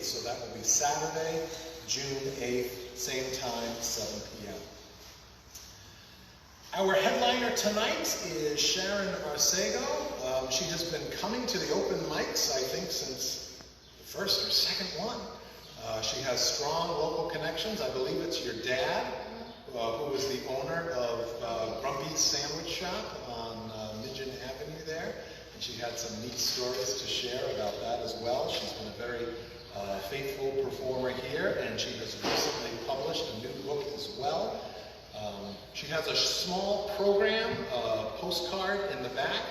So that will be Saturday, June 8th, same time, 7 p.m. Our headliner tonight is Sharon Arsagos. She has been coming to the open mics, I think, since the first or second one. She has strong local connections. I believe it's your dad, who is the owner of Grumpy's Sandwich Shop on Midgeon Avenue there. And she had some neat stories to share about that as well. She's been a very faithful performer here, and she has recently published a new book as well. She has a small program, postcard in the back,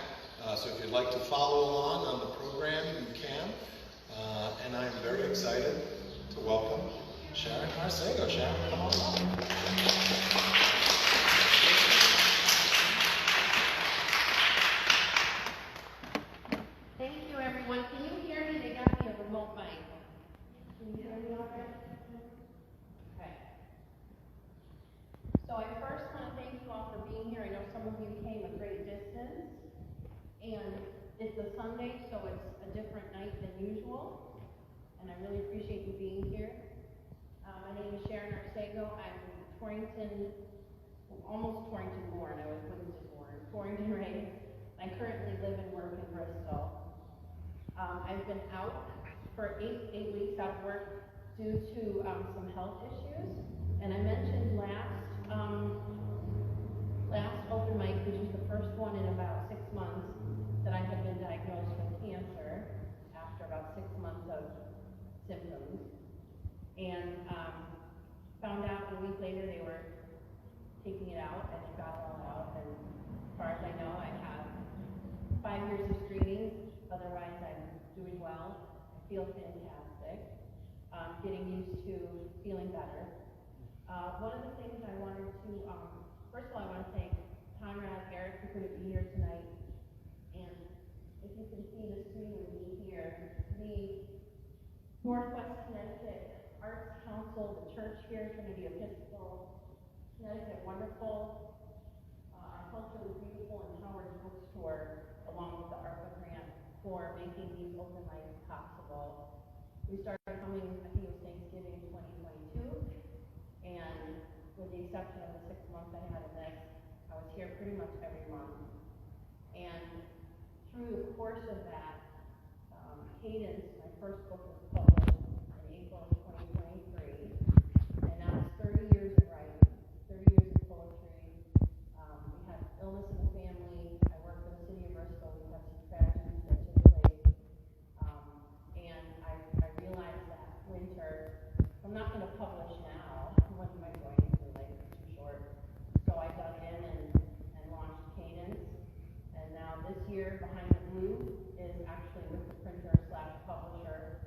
so if you'd like to follow along on the program, you can. And I'm very excited to welcome Sharon Arsagos. Sharon, come on up. Thank you, everyone. Can you hear me? They got me a remote mic. Can you hear me all right? Okay. So I first want to thank you all for being here. I know some of you came a great distance, and it's a Sunday, so it's a different night than usual, and I really appreciate you being here. My name is Sharon Arsagos. I'm Torrington, almost Torrington born. I was born, Torrington raised. I currently live and work in Bristol. I've been out for eight weeks out of work due to some health issues, and I mentioned last open mic, which was the first one in about 6 months, that I had been diagnosed with cancer after about 6 months of symptoms, and found out a week later they were taking it out, and it got all out, and as far as I know, I have 5 years of screening. Otherwise, I'm doing well. I feel fantastic. Getting used to feeling better. One of the things I wanted to, first of all, I want to thank Conrad, Eric, who couldn't be here tonight. And if you can see the screen with me here, the Northwest Connecticut Arts Council, the church here, Trinity Episcopal, Connecticut Wonderful, our culture was beautiful, and Howard's Bookstore, along with the ARPA grant, for making these open mics possible. We started coming, I think it was Thanksgiving 2022, and with the exception of the 6 months I had in this, I was here pretty much every month. And through the course of that, Cadence, my first book was published in April of 2023, and now it's 30 years of writing, 30 years of poetry. We had illness in the family. I worked for the city of Bristol. We had some tragedies that took place. And I realized that winter, I'm not going to publish now. When am I going to? Like, it's too short. So I dug in and launched Cadence. And now this year, Behind the Blue is actually with the printer/publisher.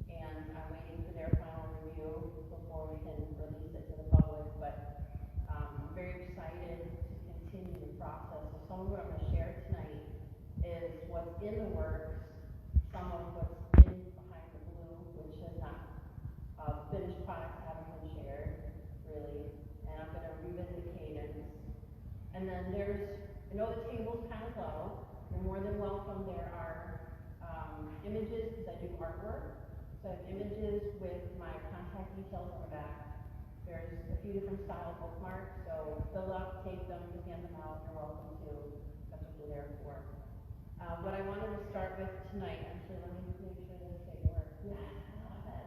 And I'm waiting for their final review before we can release it to the public. But I'm very excited to continue the process. So some of what I'm going to share tonight is what's in the works, some of what's in Behind the Blue, which has not, finished products haven't been shared, really, and I'm going to revisit Cadence. And then I know the table's kind of low. You're more than welcome. There are images, because I do artwork, so I have images with my contact details on the back. There's a few different style bookmarks, so fill up, take them, hand them out. You're welcome to. That's what they're there for. What I wanted to start with tonight, actually, let me make sure this thing works. Yeah, I love it.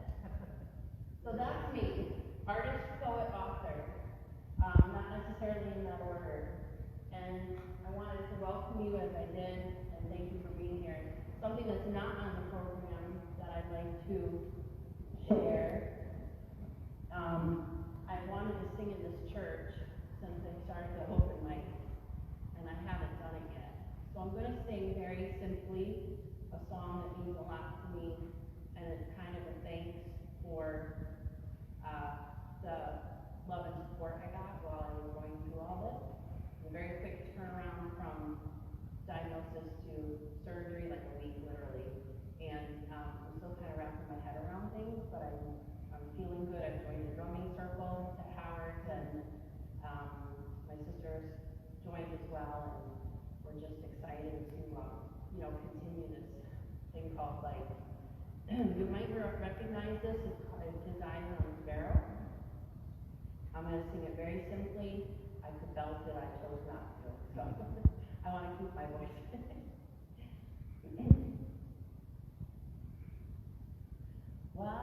So that's me, artist, poet, author, not necessarily in that order. And I wanted to welcome you as I did, and thank you for being here. Something that's not on the program that I'd like to share. I wanted to sing in this church since they started the open mic, and I haven't done it yet. So I'm going to sing very simply a song that means a lot to me, and it's kind of a thanks for the love and support I got while I was going through all this. A very quick turnaround from diagnosis to surgery, like a week literally. And I'm still kind of wrapping my head around things, but I'm feeling good. I'm joined the drumming circle at Howard's, and my sister this is designed on Sparrow. I'm going to sing it very simply. I could belt it, I chose not to. So I want to keep my voice. Why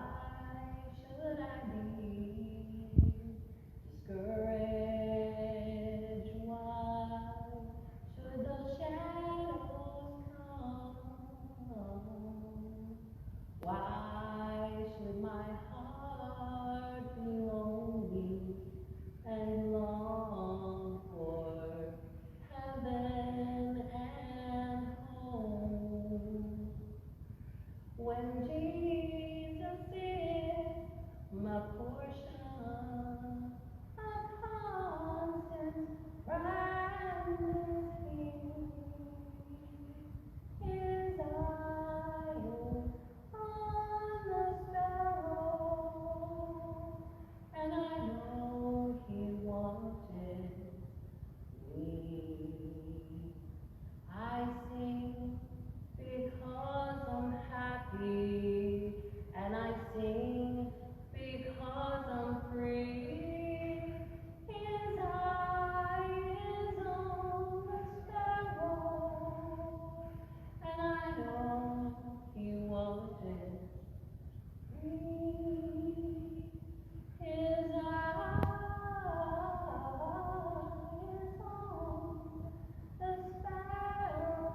should I be discouraged? Why should the shadows come? Why should my heart be lonely and long for heaven and home? When Jesus is my portion, a constant brightness His eye on the sparrow, and I know He wanted me. I sing because I'm happy, and I sing because I'm free. His eye is on the sparrow, and I know He wanted me. His eye is on the sparrow,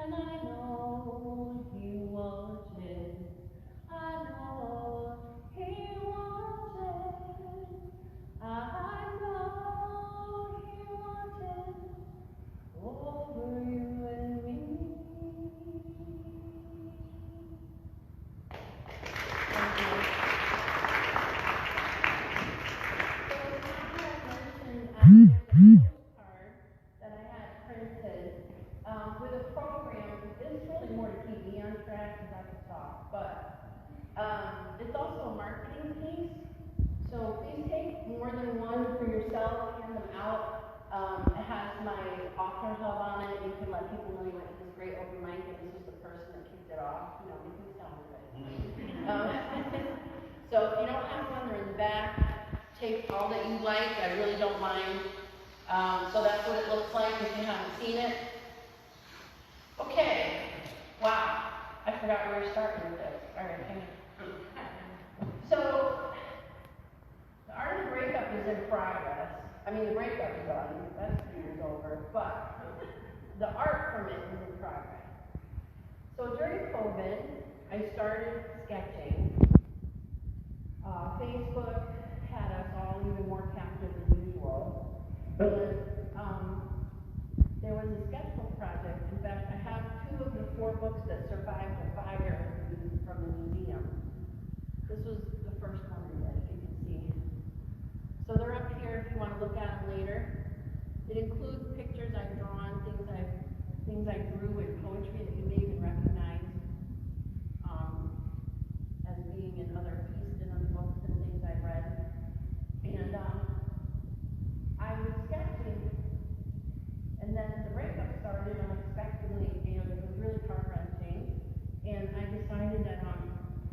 and I know He wanted. I know He wanted. I know He wanted over you and me. Thank you. So as I mentioned, there's a postcard that I had printed with a program. It's really more to keep me on track because I can talk, but it's also a marketing piece. So please take more than one for yourself, hand them out. It has my author hub on it. You can let people know you went to this great open mic and it's just the person that kicked it off. You know, make me sound good. So if you don't have one, they're in the back. Take all that you like. I really don't mind. So that's what it looks like if you haven't seen it. Okay. Wow. I forgot where we're starting with this. All right, hang on. So the art of the breakup is in progress. I mean, the breakup is done. That's 3 years over. But the art from it is in progress. So during COVID, I started sketching. Facebook had us all even more captive than usual. But there was a sketchbook project. In fact, I have 2 of the 4 books that survived the fire from the museum. This was the first one that you can see. So they're up here if you want to look at them later. It includes pictures I've drawn, things I drew in poetry that you may even recognize as being in other pieces in other books and things I've read. And I was sketching, and then the breakup started unexpectedly, and it was really heart-wrenching. And I decided that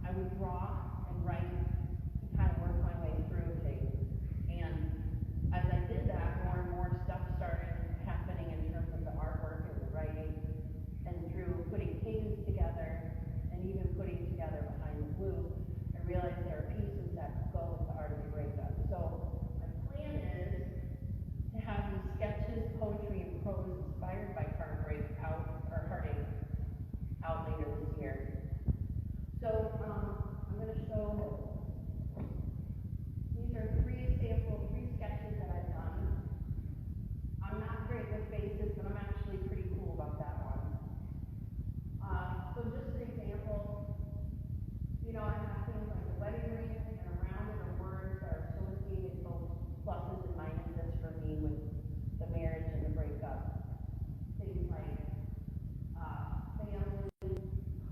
I would draw and write and kind of work my way through things. And as I did that, more and more stuff started happening in terms of the artwork and the writing, and through putting cadence together and even putting together behind the blue, I realized there are pieces that go with the art of the breakup. So my plan is to have these sketches, poetry, and prose inspired by heartache out later this year. So I'm going to show, these are 3 sketches that I've done. I'm not great with faces, but I'm actually pretty cool about that one. So just an example, you know, I have things like a wedding ring, and around it are words that are associated both pluses and minuses for me with the marriage and the breakup. Things like family,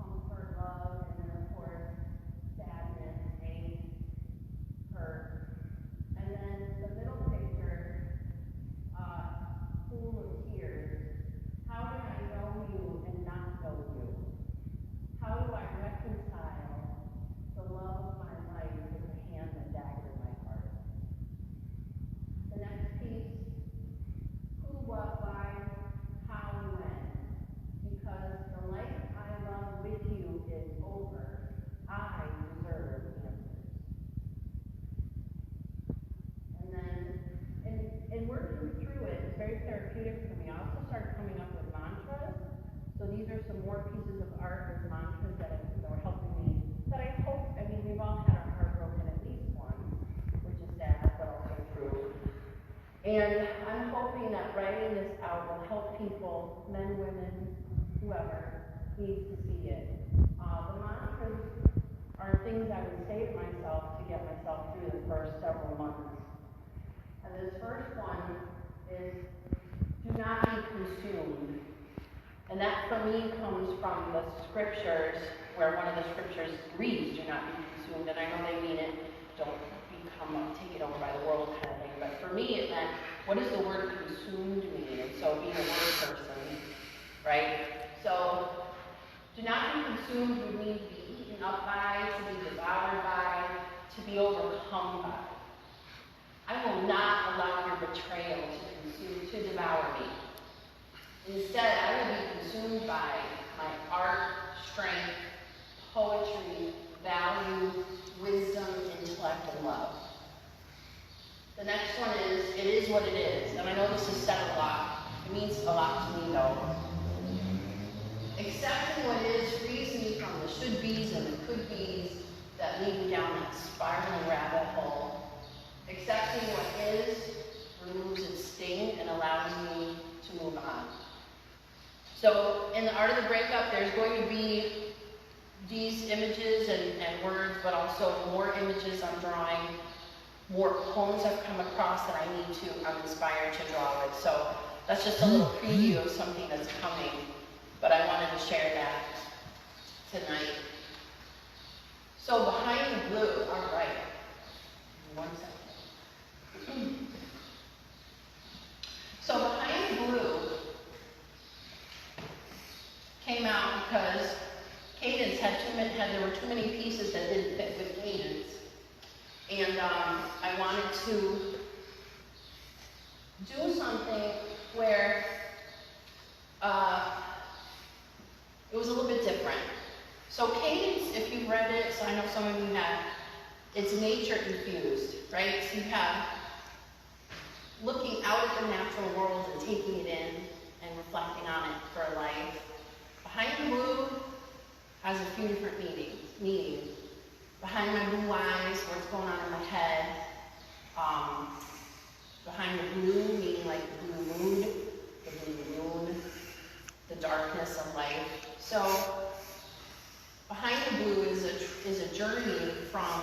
comfort, love, and then of course sadness, hate, hurt. And then the middle picture, full of tears. How did I know you and not know you? How do I reconcile And I'm hoping that writing this out will help people, men, women, whoever needs to see it. The mantras are things I would say to myself to get myself through the first several months. And this first one is, do not be consumed. And that for me comes from the scriptures, where one of the scriptures reads, do not be consumed. And I know they mean it, don't become taken over by the world kind of thing. But for me it meant, what does the word consumed mean? And so being a word person, right? So, do not be consumed would mean to be eaten up by, to be devoured by, to be overcome by. I will not allow your betrayal to devour me. Instead, I will be consumed by my art, strength, poetry, value, wisdom, intellect, and love. The next one is, it is what it is. And I know this is said a lot. It means a lot to me, though. Accepting what is frees me from the should-bes and the could-bes that lead me down that spiraling rabbit hole. Accepting what is removes its sting and allows me to move on. So in the Art of the Breakup, there's going to be these images and words, but also more images I'm drawing, more poems I've come across that I'm inspired to draw with. So that's just a little preview of something that's coming, but I wanted to share that tonight. So behind the blue, all right, 1 second. So behind the blue came out because Cadence there were too many pieces that didn't fit with Cadence. And I wanted to do something where it was a little bit different. So Cadence, if you've read it, so I know some of you have, it's nature infused, right? So you have looking out at the natural world and taking it in and reflecting on it for a life. Behind the blue has a few different meanings. Behind my blue eyes, what's going on in my head. Behind the blue, meaning like the blue moon, the darkness of life. So behind the blue is a journey from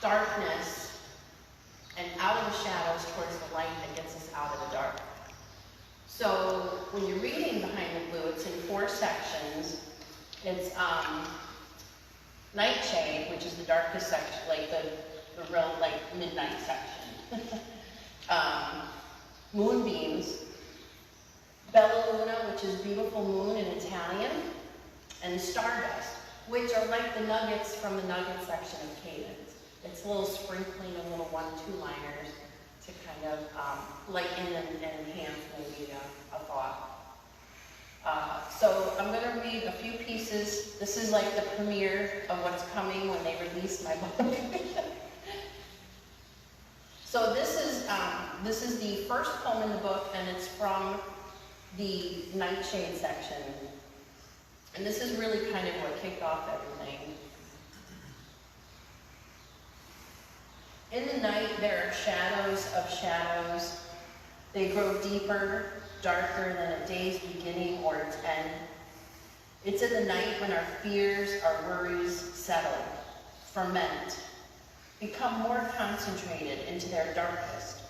darkness and out of the shadows towards the light that gets us out of the dark. So when you're reading Behind the Blue, it's in 4 sections. It's Nightshade, which is the darkest section, like the real like midnight section. Moonbeams, Bella Luna, which is beautiful moon in Italian, and Stardust, which are like the nuggets from the nugget section of Cadence. It's a little sprinkling of little 1-2-liners to kind of lighten and enhance maybe a thought. So I'm going to read a few pieces. This is like the premiere of what's coming when they release my book. So this is the first poem in the book, and it's from the Nightshade section. And this is really kind of what kicked off everything. In the night, there are shadows of shadows. They grow deeper, darker than a day's beginning or its end. It's in the night when our fears, our worries settle, ferment, become more concentrated into their darkest,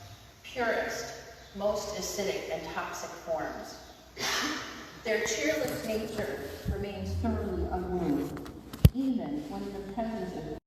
purest, most acidic and toxic forms. Their cheerless nature remains thoroughly unmoved, even when in the presence of